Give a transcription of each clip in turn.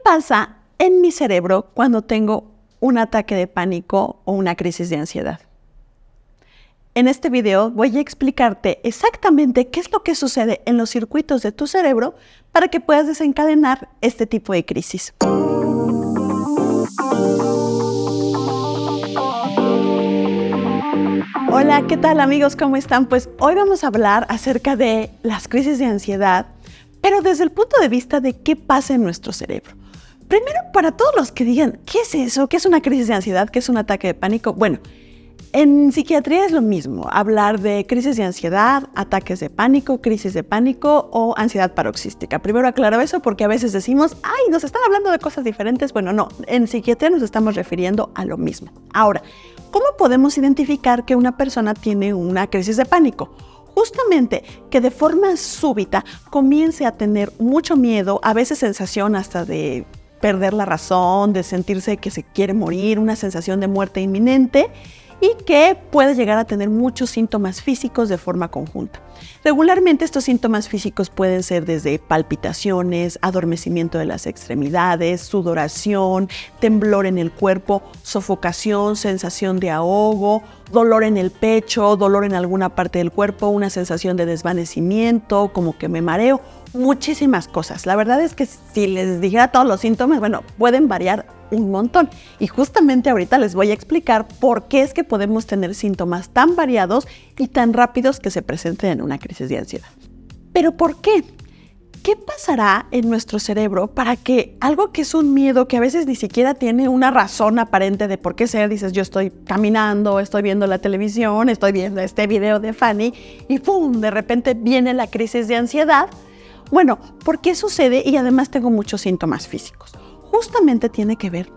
pasa en mi cerebro cuando tengo un ataque de pánico o una crisis de ansiedad? En este video voy a explicarte exactamente qué es lo que sucede en los circuitos de tu cerebro para que puedas desencadenar este tipo de crisis. Hola, ¿qué tal amigos? ¿Cómo están? Pues hoy vamos a hablar acerca de las crisis de ansiedad, pero desde el punto de vista de qué pasa en nuestro cerebro. Primero, para todos los que digan, ¿qué es eso? ¿Qué es una crisis de ansiedad? ¿Qué es un ataque de pánico? Bueno, en psiquiatría es lo mismo, hablar de crisis de ansiedad, ataques de pánico, crisis de pánico o ansiedad paroxística. Primero aclaro eso porque a veces decimos, ¡ay, nos están hablando de cosas diferentes! Bueno, no, en psiquiatría nos estamos refiriendo a lo mismo. Ahora, ¿cómo podemos identificar que una persona tiene una crisis de pánico? Justamente que de forma súbita comience a tener mucho miedo, a veces sensación hasta de perder la razón, de sentirse que se quiere morir, una sensación de muerte inminente, y que puede llegar a tener muchos síntomas físicos de forma conjunta. Regularmente estos síntomas físicos pueden ser desde palpitaciones, adormecimiento de las extremidades, sudoración, temblor en el cuerpo, sofocación, sensación de ahogo, dolor en el pecho, dolor en alguna parte del cuerpo, una sensación de desvanecimiento, como que me mareo, muchísimas cosas. La verdad es que si les dijera todos los síntomas, bueno, pueden variar un montón. Y justamente ahorita les voy a explicar por qué es que podemos tener síntomas tan variados y tan rápidos que se presenten en una crisis de ansiedad. ¿Pero por qué? ¿Qué pasará en nuestro cerebro para que algo que es un miedo que a veces ni siquiera tiene una razón aparente de por qué ser? Dices, yo estoy caminando, estoy viendo la televisión, estoy viendo este video de Fanny y ¡pum! De repente viene la crisis de ansiedad. Bueno, ¿por qué sucede? Y además tengo muchos síntomas físicos. Justamente tiene que ver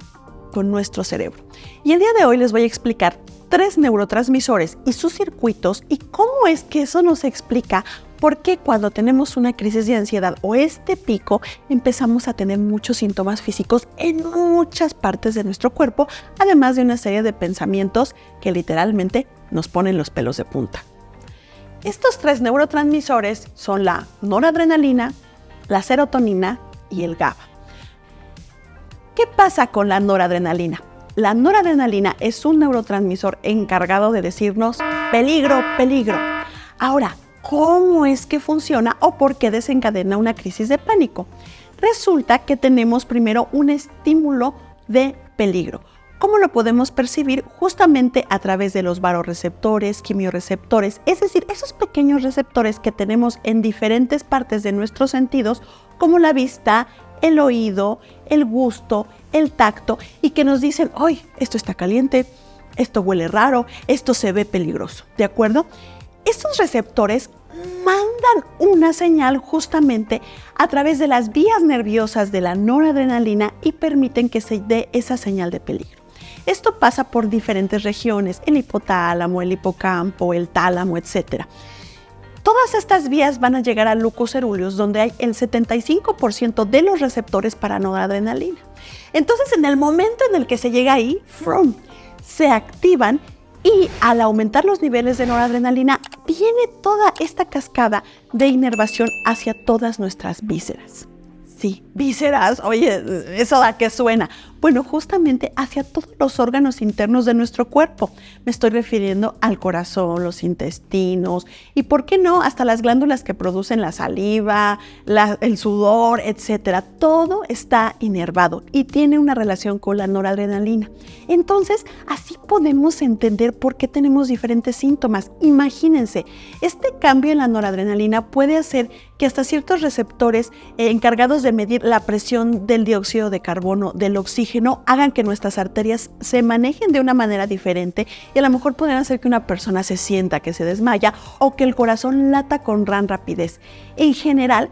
con nuestro cerebro. Y el día de hoy les voy a explicar 3 neurotransmisores y sus circuitos y cómo es que eso nos explica por qué cuando tenemos una crisis de ansiedad o este pico empezamos a tener muchos síntomas físicos en muchas partes de nuestro cuerpo, además de una serie de pensamientos que literalmente nos ponen los pelos de punta. Estos 3 neurotransmisores son la noradrenalina, la serotonina y el GABA. ¿Qué pasa con la noradrenalina? La noradrenalina es un neurotransmisor encargado de decirnos peligro, peligro. Ahora, ¿cómo es que funciona o por qué desencadena una crisis de pánico? Resulta que tenemos primero un estímulo de peligro. ¿Cómo lo podemos percibir? Justamente a través de los vasoreceptores, quimiorreceptores, es decir, esos pequeños receptores que tenemos en diferentes partes de nuestros sentidos, como la vista, el oído, el gusto, el tacto, y que nos dicen, ¡ay, esto está caliente! Esto huele raro, esto se ve peligroso, ¿de acuerdo? Estos receptores mandan una señal justamente a través de las vías nerviosas de la noradrenalina y permiten que se dé esa señal de peligro. Esto pasa por diferentes regiones, el hipotálamo, el hipocampo, el tálamo, etc. Todas estas vías van a llegar al lucus ceruleus, donde hay el 75% de los receptores para noradrenalina. Entonces, en el momento en el que se llega ahí, ¡frum!, se activan y al aumentar los niveles de noradrenalina, viene toda esta cascada de inervación hacia todas nuestras vísceras. Sí, vísceras, oye, ¿eso a qué suena? Bueno, justamente hacia todos los órganos internos de nuestro cuerpo. Me estoy refiriendo al corazón, los intestinos y, ¿por qué no?, hasta las glándulas que producen la saliva, el sudor, etcétera. Todo está inervado y tiene una relación con la noradrenalina. Entonces, así podemos entender por qué tenemos diferentes síntomas. Imagínense, este cambio en la noradrenalina puede hacer que hasta ciertos receptores encargados de medir la presión del dióxido de carbono, del oxígeno, hagan que nuestras arterias se manejen de una manera diferente y a lo mejor podrían hacer que una persona se sienta que se desmaya o que el corazón lata con gran rapidez. En general,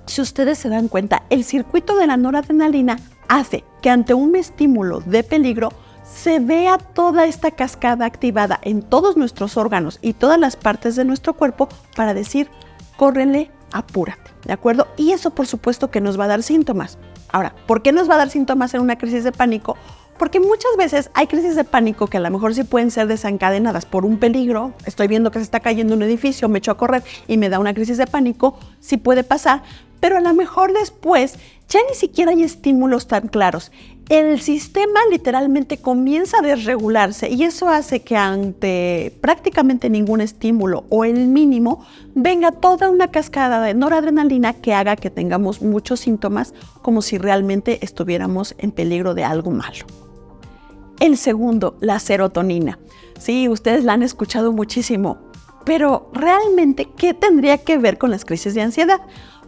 si ustedes se dan cuenta, el circuito de la noradrenalina hace que ante un estímulo de peligro se vea toda esta cascada activada en todos nuestros órganos y todas las partes de nuestro cuerpo para decir, córrele, apúrate, ¿de acuerdo? Y eso por supuesto que nos va a dar síntomas. Ahora, ¿por qué nos va a dar síntomas en una crisis de pánico? Porque muchas veces hay crisis de pánico que a lo mejor sí pueden ser desencadenadas por un peligro. Estoy viendo que se está cayendo un edificio, me echo a correr y me da una crisis de pánico, sí puede pasar, pero a lo mejor después ya ni siquiera hay estímulos tan claros. El sistema literalmente comienza a desregularse y eso hace que ante prácticamente ningún estímulo o el mínimo venga toda una cascada de noradrenalina que haga que tengamos muchos síntomas como si realmente estuviéramos en peligro de algo malo. El segundo, la serotonina. Sí, ustedes la han escuchado muchísimo, pero realmente, ¿qué tendría que ver con las crisis de ansiedad?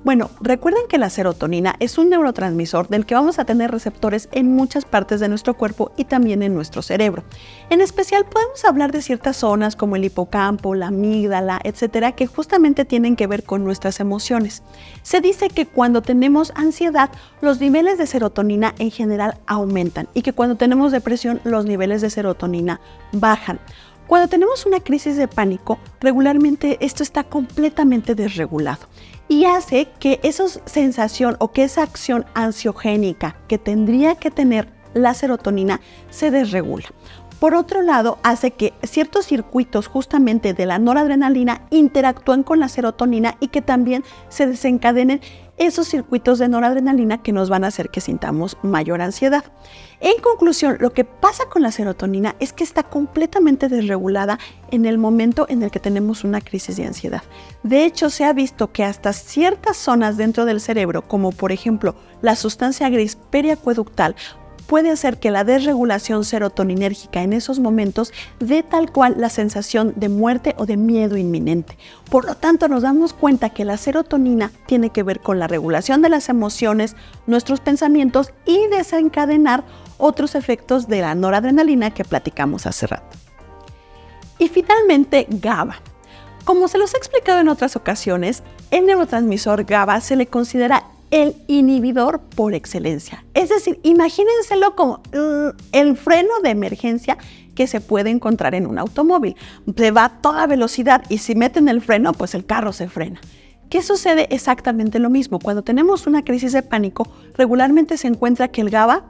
Bueno, recuerden que la serotonina es un neurotransmisor del que vamos a tener receptores en muchas partes de nuestro cuerpo y también en nuestro cerebro. En especial podemos hablar de ciertas zonas como el hipocampo, la amígdala, etcétera, que justamente tienen que ver con nuestras emociones. Se dice que cuando tenemos ansiedad, los niveles de serotonina en general aumentan y que cuando tenemos depresión, los niveles de serotonina bajan. Cuando tenemos una crisis de pánico, regularmente esto está completamente desregulado y hace que esa sensación o que esa acción ansiogénica que tendría que tener la serotonina se desregula. Por otro lado, hace que ciertos circuitos justamente de la noradrenalina interactúen con la serotonina y que también se desencadenen esos circuitos de noradrenalina que nos van a hacer que sintamos mayor ansiedad. En conclusión, lo que pasa con la serotonina es que está completamente desregulada en el momento en el que tenemos una crisis de ansiedad. De hecho, se ha visto que hasta ciertas zonas dentro del cerebro, como por ejemplo la sustancia gris periacueductal, puede hacer que la desregulación serotoninérgica en esos momentos dé tal cual la sensación de muerte o de miedo inminente. Por lo tanto, nos damos cuenta que la serotonina tiene que ver con la regulación de las emociones, nuestros pensamientos y desencadenar otros efectos de la noradrenalina que platicamos hace rato. Y finalmente, GABA. Como se los he explicado en otras ocasiones, el neurotransmisor GABA se le considera el inhibidor por excelencia. Es decir, imagínenselo como el freno de emergencia que se puede encontrar en un automóvil. Se va a toda velocidad y si meten el freno, pues el carro se frena. ¿Qué sucede? Exactamente lo mismo. Cuando tenemos una crisis de pánico, regularmente se encuentra que el GABA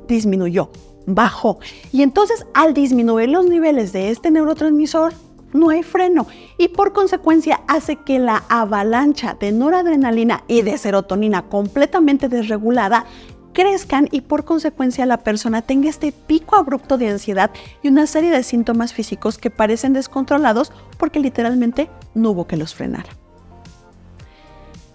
disminuyó, bajó. Y entonces, al disminuir los niveles de este neurotransmisor, no hay freno y por consecuencia hace que la avalancha de noradrenalina y de serotonina completamente desregulada crezcan y por consecuencia la persona tenga este pico abrupto de ansiedad y una serie de síntomas físicos que parecen descontrolados porque literalmente no hubo que los frenara.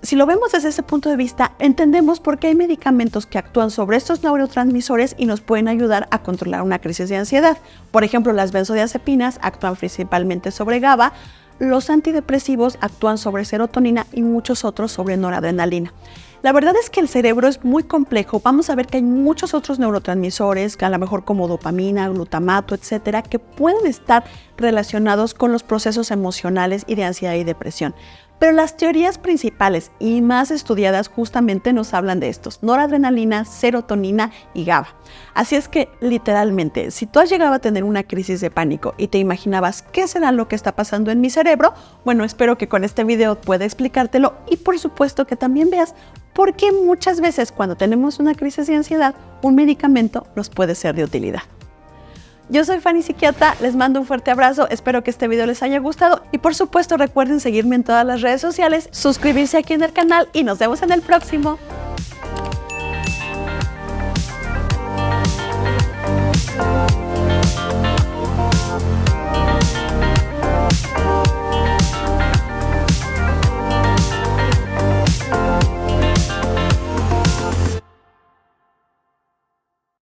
Si lo vemos desde ese punto de vista, entendemos por qué hay medicamentos que actúan sobre estos neurotransmisores y nos pueden ayudar a controlar una crisis de ansiedad. Por ejemplo, las benzodiazepinas actúan principalmente sobre GABA, los antidepresivos actúan sobre serotonina y muchos otros sobre noradrenalina. La verdad es que el cerebro es muy complejo. Vamos a ver que hay muchos otros neurotransmisores, a lo mejor como dopamina, glutamato, etcétera, que pueden estar relacionados con los procesos emocionales y de ansiedad y depresión. Pero las teorías principales y más estudiadas justamente nos hablan de estos: noradrenalina, serotonina y GABA. Así es que, literalmente, si tú has llegado a tener una crisis de pánico y te imaginabas qué será lo que está pasando en mi cerebro, bueno, espero que con este video pueda explicártelo y por supuesto que también veas por qué muchas veces cuando tenemos una crisis de ansiedad, un medicamento nos puede ser de utilidad. Yo soy Fanny Psiquiatra, les mando un fuerte abrazo, espero que este video les haya gustado y por supuesto recuerden seguirme en todas las redes sociales, suscribirse aquí en el canal y nos vemos en el próximo.